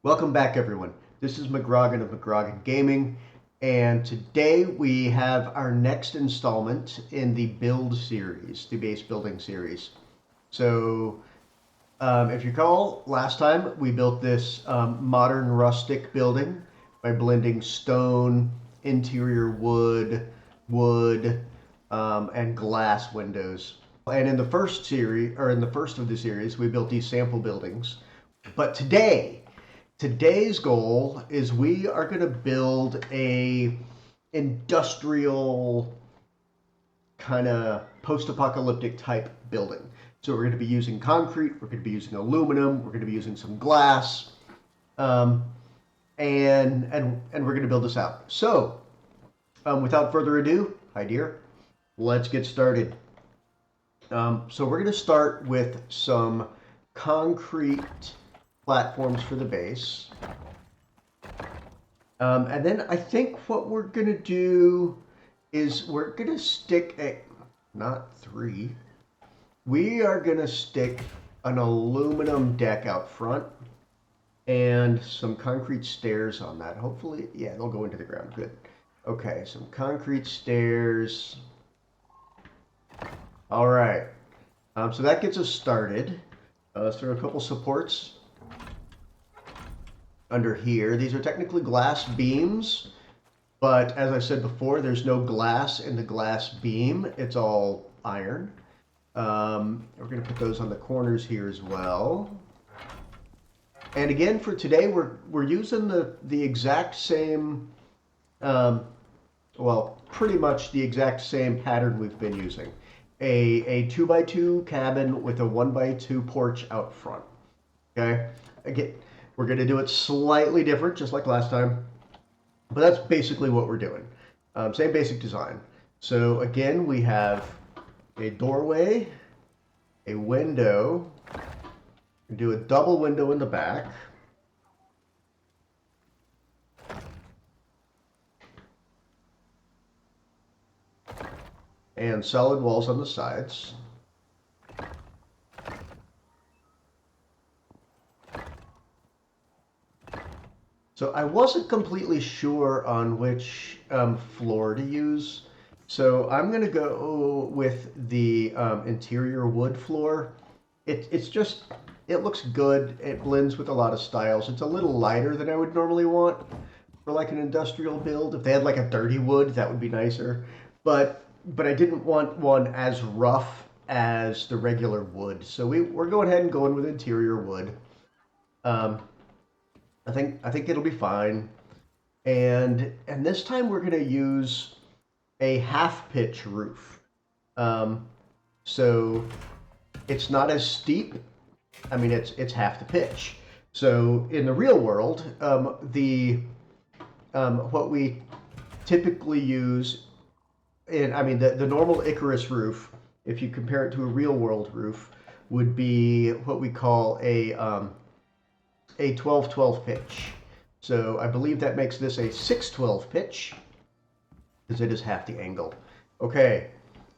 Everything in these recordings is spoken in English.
Welcome back, everyone. This is McGrogan of McGrogan Gaming, and today we have our next installment in the build series, the base building series. So, if you recall, last time we built this modern rustic building by blending stone, interior wood, and glass windows. And in the first series, or in the first of the series, we built these sample buildings. But today's goal is we are going to build a industrial kind of post-apocalyptic type building. So we're going to be using concrete, we're going to be using aluminum, we're going to be using some glass, um, and we're going to build this out. So without further ado, hi dear, let's get started. So we're going to start with some concrete platforms for the base. And then I think what we're going to do is we're going to stick not three, we are going to stick an aluminum deck out front and some concrete stairs on that. Hopefully, yeah, they'll go into the ground. Good. Okay, some concrete stairs. All right. So that gets us started. Let's throw a couple supports under here. These are technically glass beams, but as I said before, there's no glass in the glass beam. It's all iron. We're going to put those on the corners here as well. And again, for today, we're using the exact same, well, pretty much the exact same pattern we've been using. A 2x2 cabin with a 1x2 porch out front. Okay? Again, we're going to do it slightly different, just like last time. But that's basically what we're doing. Same basic design. So again, we have a doorway, a window. We do a double window in the back. And solid walls on the sides. So I wasn't completely sure on which floor to use. So I'm going to go with the interior wood floor. It's just, it looks good. It blends with a lot of styles. It's a little lighter than I would normally want for like an industrial build. If they had like a dirty wood, that would be nicer. But I didn't want one as rough as the regular wood. So we're going ahead and going with interior wood. I think it'll be fine. And this time we're going to use a half pitch roof. So it's not as steep. I mean, it's half the pitch. So in the real world, what we typically use the normal Icarus roof, if you compare it to a real world roof, would be what we call a 12-12 pitch. So I believe that makes this a 6-12 pitch, because it is half the angle. Okay,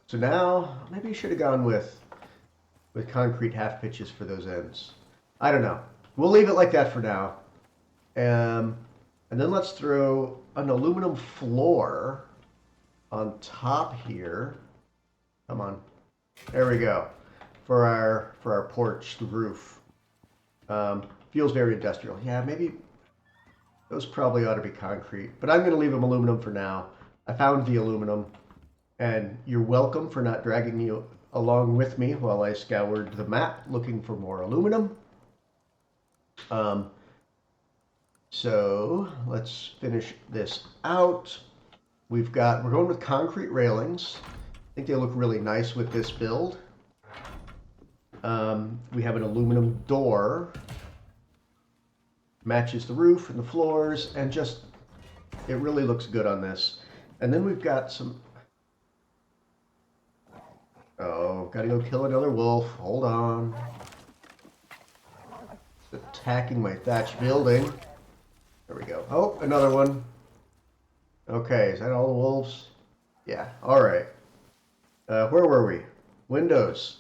so now maybe you should have gone with concrete half pitches for those ends. I don't know. We'll leave it like that for now. And then let's throw an aluminum floor on top here. Come on. There we go. For our porch, the roof. Feels very industrial. Yeah, maybe those probably ought to be concrete, but I'm going to leave them aluminum for now. I found the aluminum, and you're welcome for not dragging me along with me while I scoured the map looking for more aluminum. So let's finish this out. We're going with concrete railings. I think they look really nice with this build. We have an aluminum door. Matches the roof and the floors, and just, it really looks good on this. And then we've got some, oh, gotta go kill another wolf. Hold on. It's attacking my thatched building. There we go. Oh, another one. Okay, is that all the wolves? Yeah, all right. Where were we? Windows.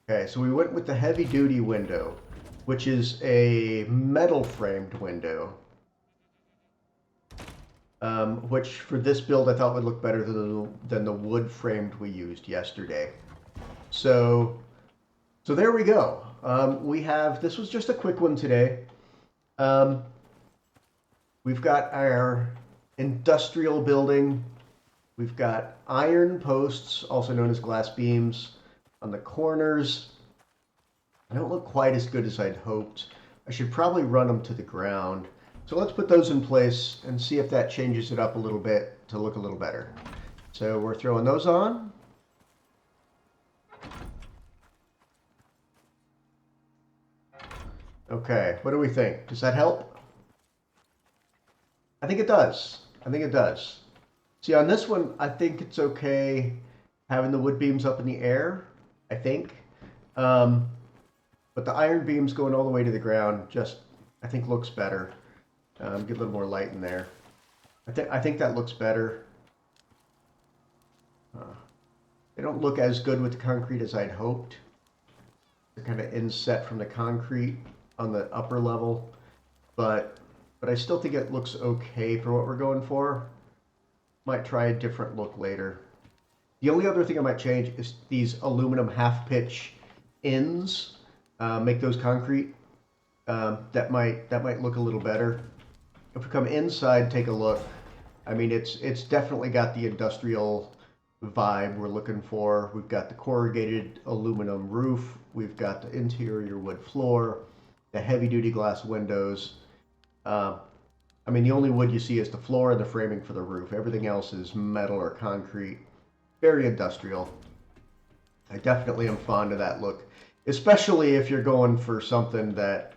Okay, so we went with the heavy duty window. which is a metal framed window. Which for this build I thought would look better than the wood framed we used yesterday. So there we go. This was just a quick one today. We've got our industrial building. We've got iron posts, also known as glass beams, on the corners. They don't look quite as good as I'd hoped. I should probably run them to the ground. So let's put those in place and see if that changes it up a little bit to look a little better. So we're throwing those on. Okay, what do we think? Does that help? I think it does. I think it does. See, on this one, I think it's okay having the wood beams up in the air, I think. But the iron beams going all the way to the ground just, I think, looks better. Get a little more light in there. I think that looks better. They don't look as good with the concrete as I'd hoped. They're kind of inset from the concrete on the upper level, but I still think it looks okay for what we're going for. Might try a different look later. The only other thing I might change is these aluminum half pitch ends. Make those concrete. That might look a little better. If we come inside, take a look. I mean, it's definitely got the industrial vibe we're looking for. We've got the corrugated aluminum roof. We've got the interior wood floor, the heavy-duty glass windows. I mean, the only wood you see is the floor and the framing for the roof. Everything else is metal or concrete. Very industrial. I definitely am fond of that look, especially if you're going for something that,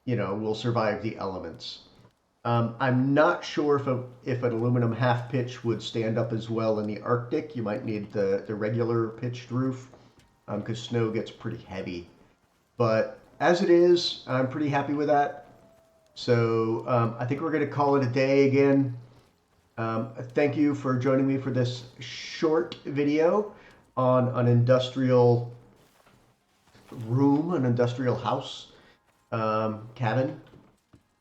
you know, will survive the elements. I'm not sure if an aluminum half pitch would stand up as well in the Arctic. You might need the regular pitched roof because snow gets pretty heavy. But as it is, I'm pretty happy with that. So I think we're going to call it a day again. Thank you for joining me for this short video on an industrial room, an industrial house, cabin.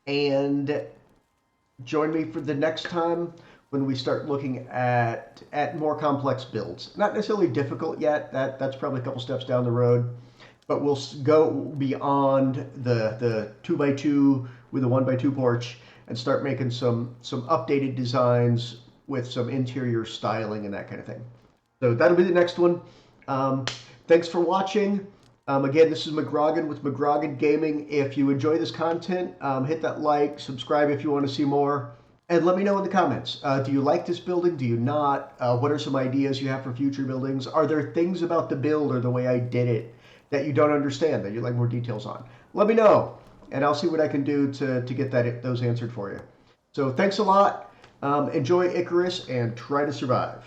And join me for the next time when we start looking at more complex builds. Not necessarily difficult yet. That's probably a couple steps down the road. But we'll go beyond the 2x2 with a 1x2 porch and start making some updated designs with some interior styling and that kind of thing. So that'll be the next one. Thanks for watching. Again, this is McGrogan with McGrogan Gaming. If you enjoy this content, hit that like, subscribe if you want to see more, and let me know in the comments. Do you like this building? Do you not? What are some ideas you have for future buildings? Are there things about the build or the way I did it that you don't understand, that you'd like more details on? Let me know, and I'll see what I can do to get those answered for you. So thanks a lot. Enjoy Icarus and try to survive.